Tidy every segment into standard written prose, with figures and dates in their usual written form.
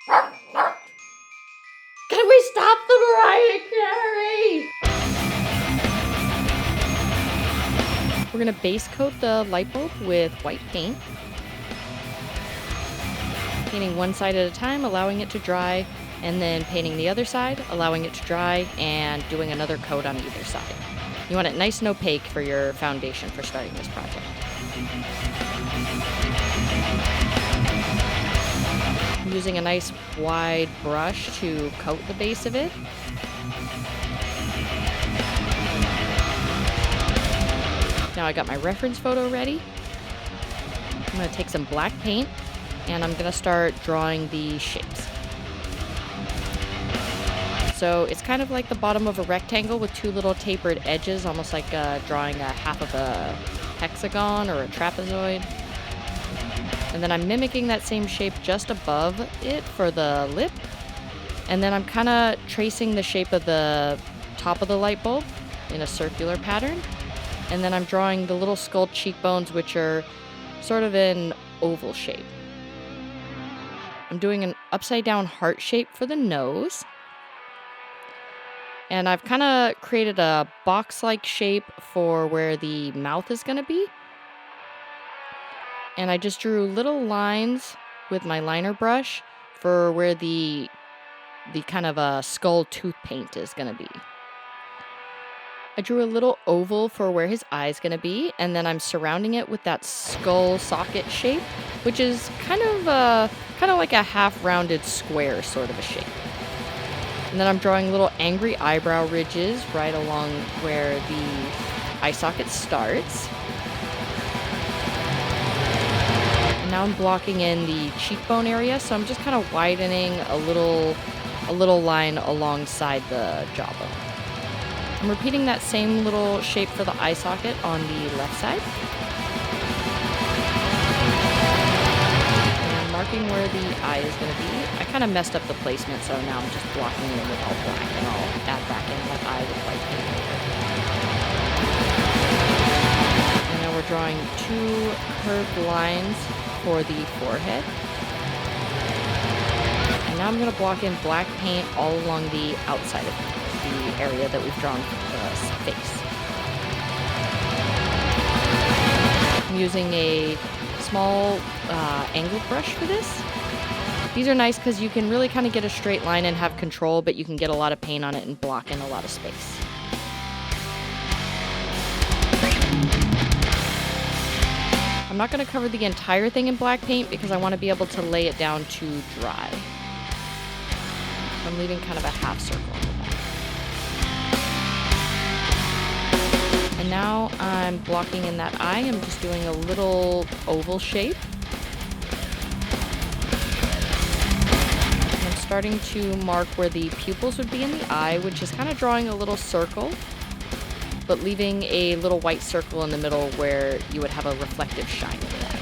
Can we stop the Mariah Carey? We're gonna base coat the light bulb with white paint. Painting one side at a time, allowing it to dry, and then painting the other side, allowing it to dry, and doing another coat on either side. You want it nice and opaque for your foundation for starting this project. I'm using a nice wide brush to coat the base of it. Now I got my reference photo ready. I'm going to take some black paint and I'm going to start drawing the shapes. So it's kind of like the bottom of a rectangle with two little tapered edges, almost like drawing a half of a hexagon or a trapezoid. And then I'm mimicking that same shape just above it for the lip. And then I'm kind of tracing the shape of the top of the light bulb in a circular pattern. And then I'm drawing the little skull cheekbones, which are sort of an oval shape. I'm doing an upside down heart shape for the nose. And I've kind of created a box-like shape for where the mouth is going to be. And I just drew little lines with my liner brush for where the kind of a skull tooth paint is going to be. I drew a little oval for where his eye is going to be, and then I'm surrounding it with that skull socket shape, which is kind of like a half-rounded square sort of a shape. And then I'm drawing little angry eyebrow ridges right along where the eye socket starts. And now I'm blocking in the cheekbone area, so I'm just kind of widening a little line alongside the jawbone. I'm repeating that same little shape for the eye socket on the left side. And I'm marking where the eye is going to be. I kind of messed up the placement, so now I'm just blocking it in with all black, and I'll add back in that eye with white paint later. And now we're drawing two curved lines for the forehead. And now I'm going to block in black paint all along the outside of the area that we've drawn for the face. I'm using a small angled brush for this. These are nice because you can really kind of get a straight line and have control, but you can get a lot of paint on it and block in a lot of space. I'm not going to cover the entire thing in black paint because I want to be able to lay it down to dry. So I'm leaving kind of a half circle on the back. And now I'm blocking in that eye. I'm just doing a little oval shape. And I'm starting to mark where the pupils would be in the eye, which is kind of drawing a little circle, but leaving a little white circle in the middle where you would have a reflective shine in the eye.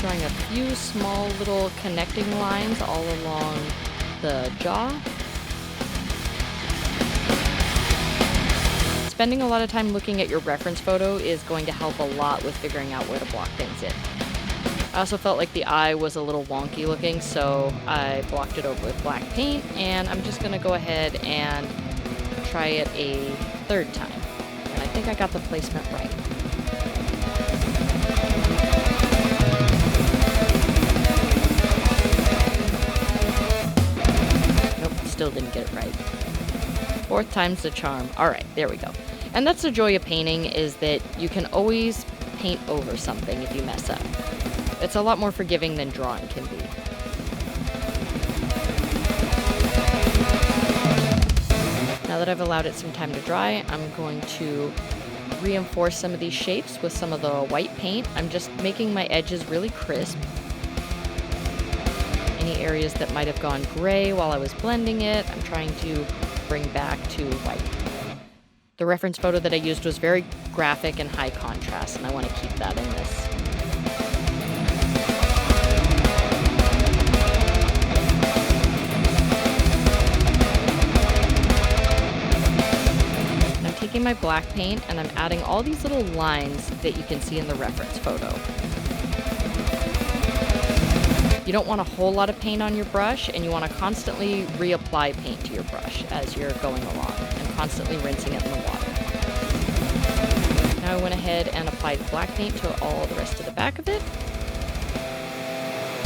Drawing a few small little connecting lines all along the jaw. Spending a lot of time looking at your reference photo is going to help a lot with figuring out where to block things in. I also felt like the eye was a little wonky looking, so I blocked it over with black paint, and I'm just going to go ahead and try it a third time. And I think I got the placement right. Nope, still didn't get it right. Fourth time's the charm. All right, there we go. And that's the joy of painting, is that you can always paint over something if you mess up. It's a lot more forgiving than drawing can be. Now that I've allowed it some time to dry, I'm going to reinforce some of these shapes with some of the white paint. I'm just making my edges really crisp. Any areas that might have gone gray while I was blending it, I'm trying to bring back to white. The reference photo that I used was very graphic and high contrast, and I want to keep that in this. I'm taking my black paint and I'm adding all these little lines that you can see in the reference photo. You don't want a whole lot of paint on your brush, and you want to constantly reapply paint to your brush as you're going along and constantly rinsing it in the water. Now I went ahead and applied black paint to all the rest of the back of it.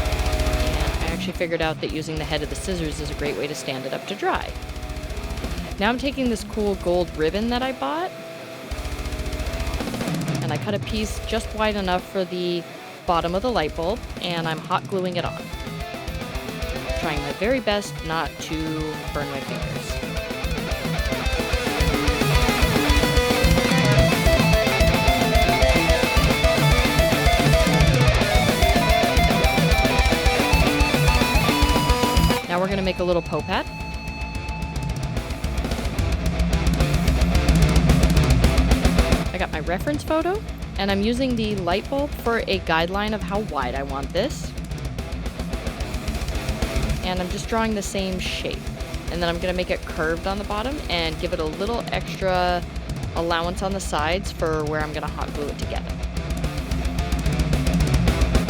And I actually figured out that using the head of the scissors is a great way to stand it up to dry. Now I'm taking this cool gold ribbon that I bought, and I cut a piece just wide enough for the bottom of the light bulb, and I'm hot gluing it on. Trying my very best not to burn my fingers. Now we're going to make a little pope hat. I got my reference photo, and I'm using the light bulb for a guideline of how wide I want this. And I'm just drawing the same shape. And then I'm going to make it curved on the bottom and give it a little extra allowance on the sides for where I'm going to hot glue it together.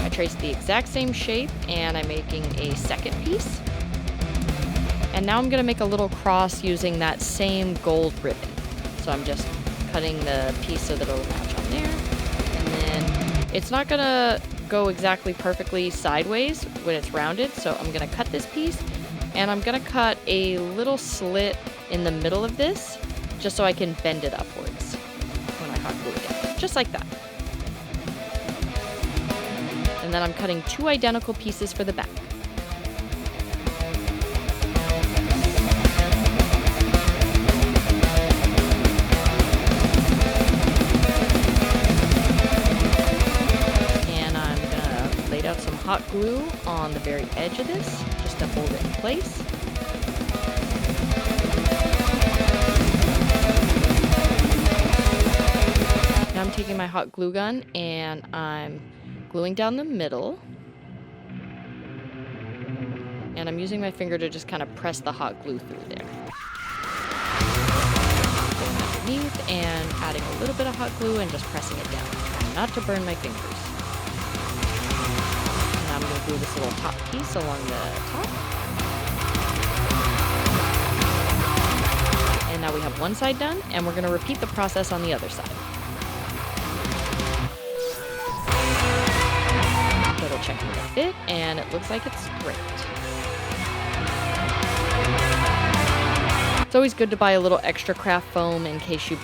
I traced the exact same shape, and I'm making a second piece. And now I'm going to make a little cross using that same gold ribbon. So I'm just cutting the piece so that it'll match on there. And then it's not going to go exactly perfectly sideways when it's rounded. So I'm going to cut this piece, and I'm going to cut a little slit in the middle of this just so I can bend it upwards when I hot glue it. Just like that. And then I'm cutting 2 identical pieces for the back. Hot glue on the very edge of this just to hold it in place. Now I'm taking my hot glue gun and I'm gluing down the middle, and I'm using my finger to just kind of press the hot glue through there. Going underneath and adding a little bit of hot glue and just pressing it down, trying not to burn my fingers. I'm going to glue this little top piece along the top. And now we have one side done, and we're going to repeat the process on the other side. Double checking the fit, and it looks like it's great. It's always good to buy a little extra craft foam in case you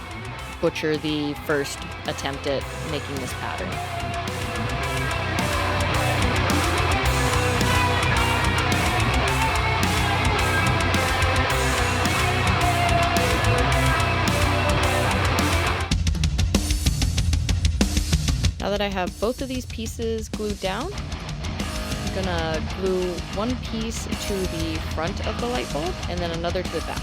butcher the first attempt at making this pattern. Now that I have both of these pieces glued down, I'm gonna glue one piece to the front of the light bulb and then another to the back.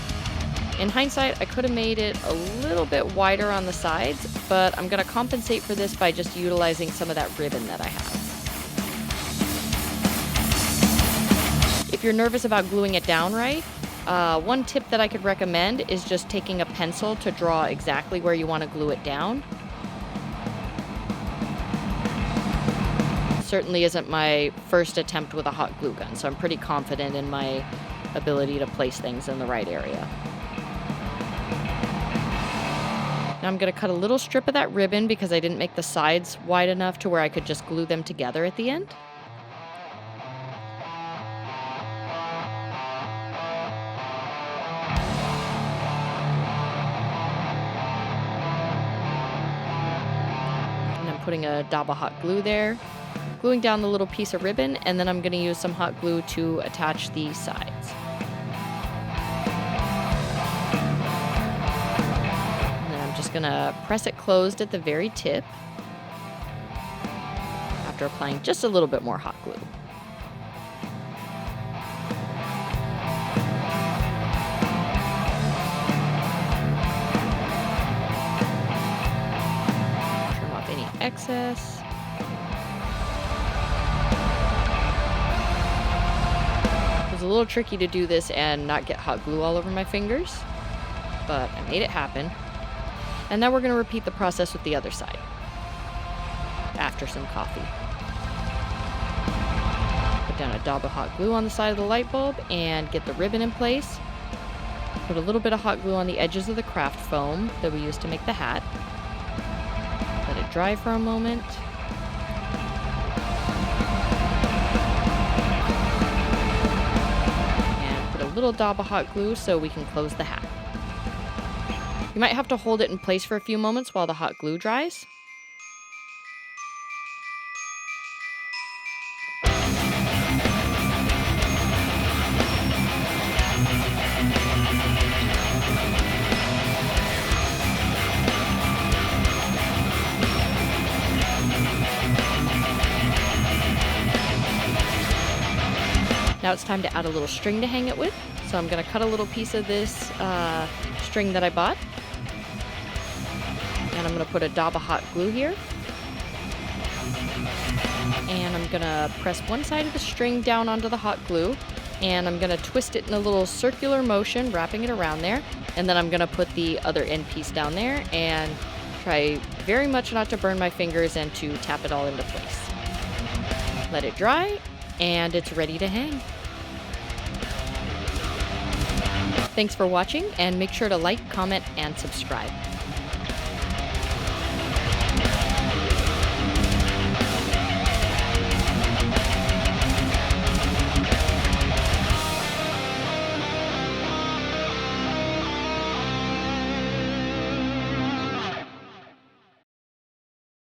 In hindsight, I could have made it a little bit wider on the sides, but I'm gonna compensate for this by just utilizing some of that ribbon that I have. If you're nervous about gluing it down right, one tip that I could recommend is just taking a pencil to draw exactly where you want to glue it down. Certainly isn't my first attempt with a hot glue gun, so I'm pretty confident in my ability to place things in the right area. Now I'm going to cut a little strip of that ribbon because I didn't make the sides wide enough to where I could just glue them together at the end. And I'm putting a dab of hot glue there. Gluing down the little piece of ribbon, and then I'm going to use some hot glue to attach the sides. And then I'm just going to press it closed at the very tip after applying just a little bit more hot glue. Trim off any excess. A little tricky to do this and not get hot glue all over my fingers, but I made it happen. And now we're going to repeat the process with the other side after some coffee. Put down a dab of hot glue on the side of the light bulb and get the ribbon in place. Put a little bit of hot glue on the edges of the craft foam that we used to make the hat. Let it dry for a moment. And put a little dab of hot glue so we can close the hat. You might have to hold it in place for a few moments while the hot glue dries. Now it's time to add a little string to hang it with. So I'm going to cut a little piece of this string that I bought. And I'm going to put a dab of hot glue here. And I'm going to press one side of the string down onto the hot glue. And I'm going to twist it in a little circular motion, wrapping it around there. And then I'm going to put the other end piece down there and try very much not to burn my fingers and to tap it all into place. Let it dry, and it's ready to hang. Thanks for watching, and make sure to like, comment, and subscribe.